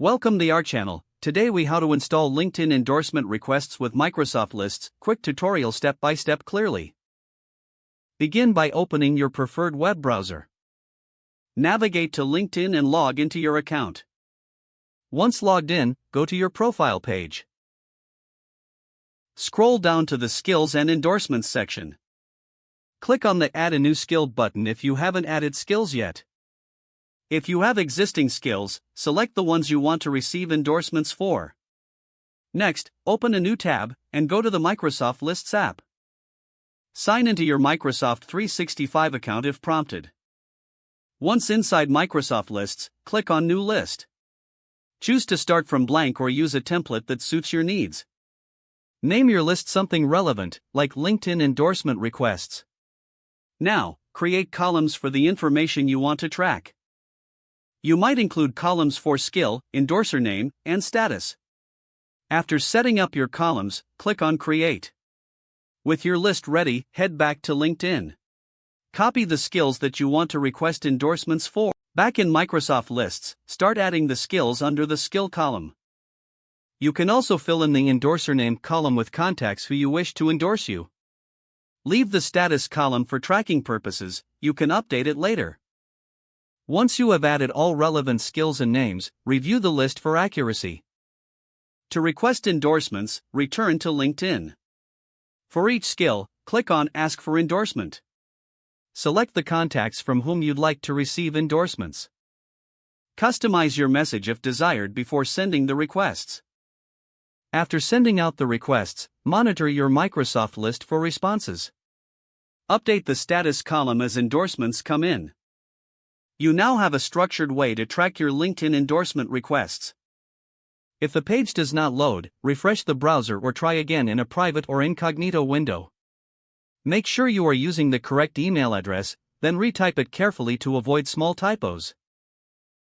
Welcome to our channel. Today we how to install LinkedIn endorsement requests with Microsoft Lists. Quick tutorial step by step clearly. Begin by opening your preferred web browser. Navigate to LinkedIn and log into your account. Once logged in, go to your profile page. Scroll down to the Skills and Endorsements section. Click on the Add a New Skill button if you haven't added skills yet. If you have existing skills, select the ones you want to receive endorsements for. Next, open a new tab and go to the Microsoft Lists app. Sign into your Microsoft 365 account if prompted. Once inside Microsoft Lists, click on New List. Choose to start from blank or use a template that suits your needs. Name your list something relevant, like LinkedIn endorsement requests. Now, create columns for the information you want to track. You might include columns for skill, endorser name, and status. After setting up your columns, click on Create. With your list ready, head back to LinkedIn. Copy the skills that you want to request endorsements for. Back in Microsoft Lists, start adding the skills under the Skill column. You can also fill in the endorser name column with contacts who you wish to endorse you. Leave the status column for tracking purposes, you can update it later. Once you have added all relevant skills and names, review the list for accuracy. To request endorsements, return to LinkedIn. For each skill, click on Ask for Endorsement. Select the contacts from whom you'd like to receive endorsements. Customize your message if desired before sending the requests. After sending out the requests, monitor your Microsoft list for responses. Update the status column as endorsements come in. You now have a structured way to track your LinkedIn endorsement requests. If the page does not load, refresh the browser or try again in a private or incognito window. Make sure you are using the correct email address, then retype it carefully to avoid small typos.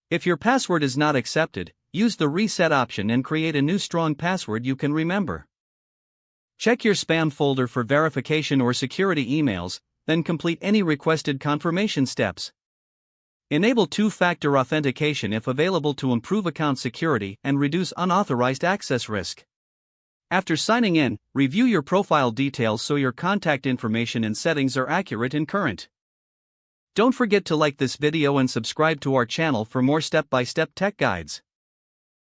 If your password is not accepted, use the reset option and create a new strong password you can remember. Check your spam folder for verification or security emails, then complete any requested confirmation steps. Enable two-factor authentication if available to improve account security and reduce unauthorized access risk. After signing in, review your profile details so your contact information and settings are accurate and current. Don't forget to like this video and subscribe to our channel for more step-by-step tech guides.